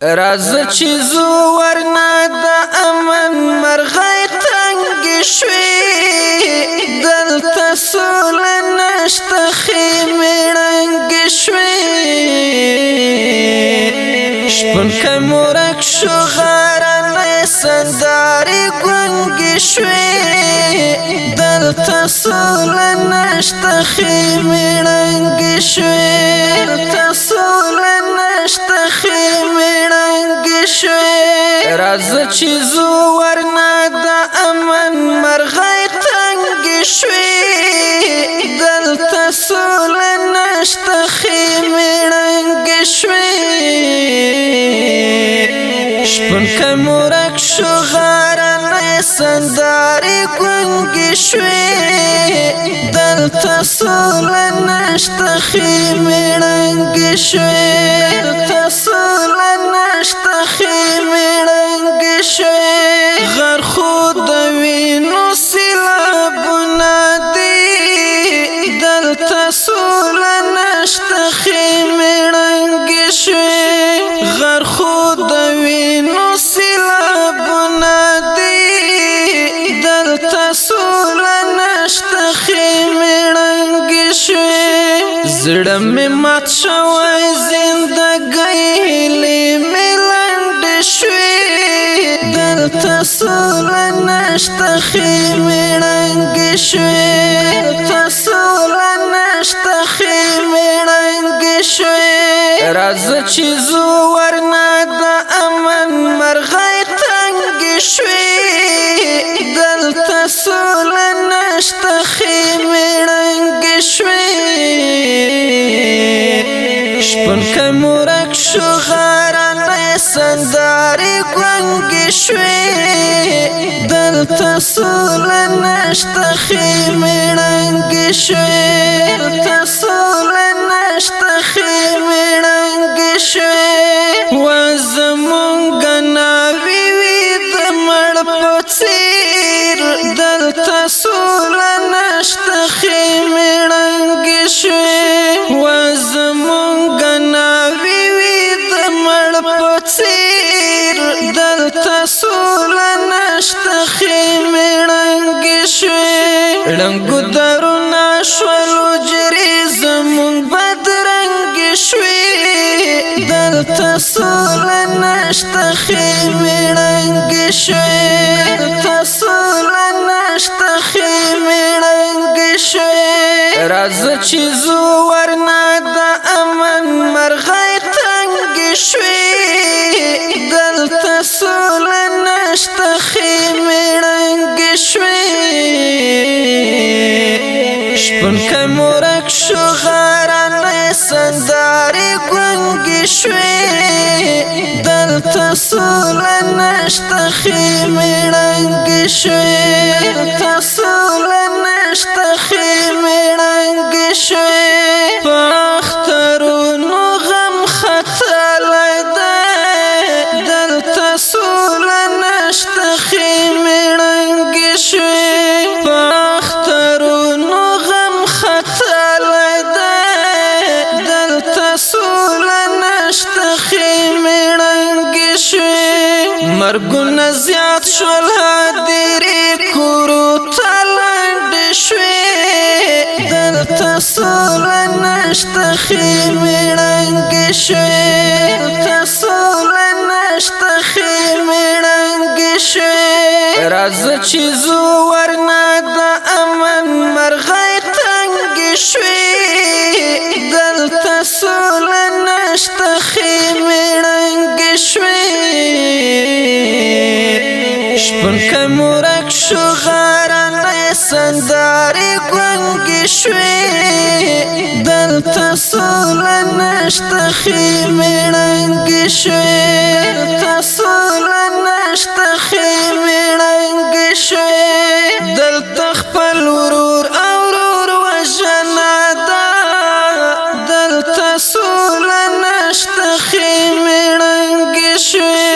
راز چې زو ورنا د امن مرغۍ تنګ شوي دلته سول نشته خیمې ړنګ شوي شپون که مورک شو غرنۍ سندارې ګونګې شوي دلته سول نشته خیمې ړنګ شوي دلته سول نشته خیمې راز چې زو ورنا د امن مرغۍ تنګ شوي دلته سول نشته خیمې ړنګ شوي شپون که مورک شو غرنۍ سندارې ګونګې شوي دلته سول نشته خیمې ړنګ شوي دلته سول نشته خیمې ړنګ شوي غر خو د وینو سیلابونه دي دلته سول نشته خیمې ړنګ شوي غر خو د وینو سیلابونه دي دلته سول نشته خیمې ړنګ شوي زړه مې مات شوی زندګۍ هیلې مې لنډې شوي دلته سول نشته خیمې ړنګ شوي دلته سول نشته خیمې ړنګ شوي راز چې زو ورنا د امن مرغۍ تنګ شوي دلته سول نشته خیمې ړنګ شوي شپون که مورک شو غرنۍ سندارې ګونګې شوي دلته سول نشته خیمې ړنګ شوي دلته سول نشته خیمې ړنګ شوي و زمونږ ناوې وي د مړ په څېر دلته سول نشته خیمې ړنګ شوي و زمونږ ناوې وي د مړ په څېر دلته سول نشته خیمې ړنګ شوي ړنګو درونه شول حجرې زمونږ بدرنګ شوي دلته سول نشته خیمې ړنګ شوي دلته سول نشته خیمې ړنګ شوي راز چې زو ورنا د امن مرغۍ تنګ شوي دلته سول نشته خیمې ړنګ شوي شپون که مورک شو غرنۍ سندارې ګونګې شوي دلته سول نشته خیمې ړنګ شوي دلته سول نشته خیمې ړنګ شوي په اخترونو غم ختلی دی دلته سول نشته خیمې ړنګ شوي په اخترونو غم ختلی دی دلته سول نشته خیمې ړنګ شوي مرګونه زیات شول هدیرې کورو ته لنډې شوي دلته سول نشته خیمې ړنګ شوي دلته سول نشته خیمې ړنګ شوي راز چې زو ورنا د امن مرغۍ تنګ شوي دلته سول نشته خیمې ړنګ شوي شپون که مورک شو غرنۍ سندارې ګونګې شوي دلته سول نشته خیمې ړنګ شوي دلته سول نشته خیمې ړنګ شوي دلته خپل ورور او ورور وژنه ده دلته سول نشته خیمې ړنګ شوي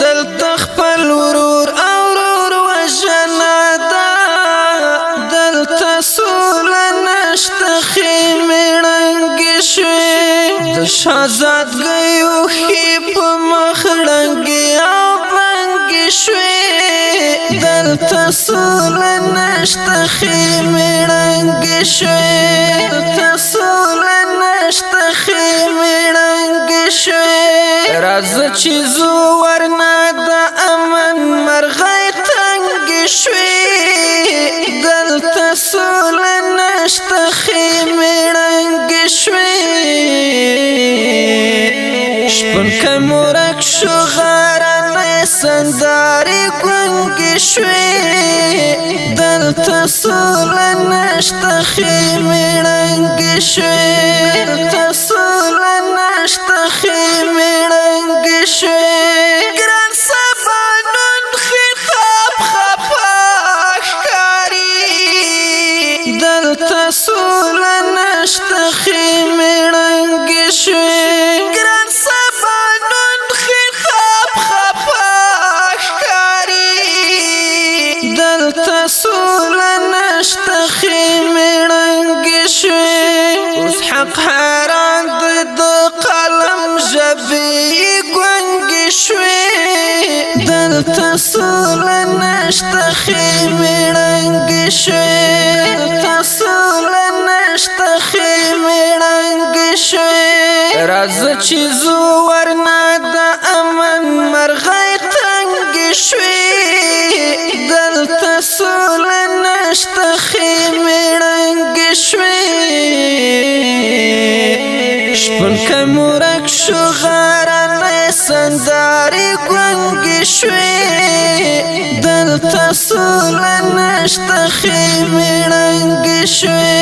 دلته خپل ورور او ورور وژنه ده دلته سول نشته خیمې ړنګ شوي د شهزادګۍ اوښکې په مخ دلته سوله نشته خیمې ړنګې شوې دلته سوله نشته خیمې ړنګې شوې راځه چې ځو ورنه د امن مرغۍ تنګې شوې دلته سوله نشته خیمې ړنګې شوې شپون که مورک شو غرنۍ سندارې ګونګې شوې دلته سوله نشته خیمې ړنګې شوې دلته سوله نشته خیمې ړنګې شوې ګران سبا نن خطاب خفا ښکاري دلته سوله نشته خیمې ړنګې شوې ګران سبا نن خطاب خفا ښکاري دلته سوله نشته خیمې ړنګې شوې اوس حق حیران دی د قلم ژبې ګونګې شوې دلته سوله نشته خیمې ړنګې شوې دلته سوله نشته خیمې ړنګې شوې راځه چې ځو ورنه د امن مرغۍ تنګې شوې دلته سوله نشته خیمې ړنګې شوې شپون که مورک شو غرنۍ سندارې ګونګې شوې دلته سوله نشته خیمې ړنګې شوې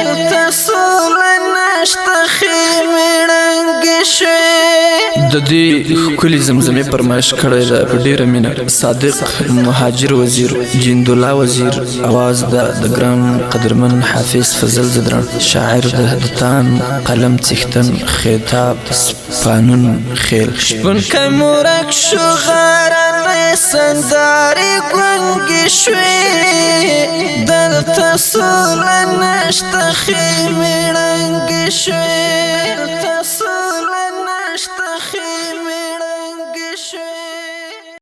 دلته سوله نشته خیمې ړنګې شوې د دې ښکلي زمزمې فرمایش کړی ده په ډېره مینه صادق مهاجر وزیر جیندالله وزیر اواز ده د ګران قدرمن حافظ فضل زدران شاعر ده د تان قلم څښتن خطاب سپانون خیل شپون که مورک شو غرنۍ سندارې ګونګې شوې دلته سوله نشته خیمې ړنګې شوې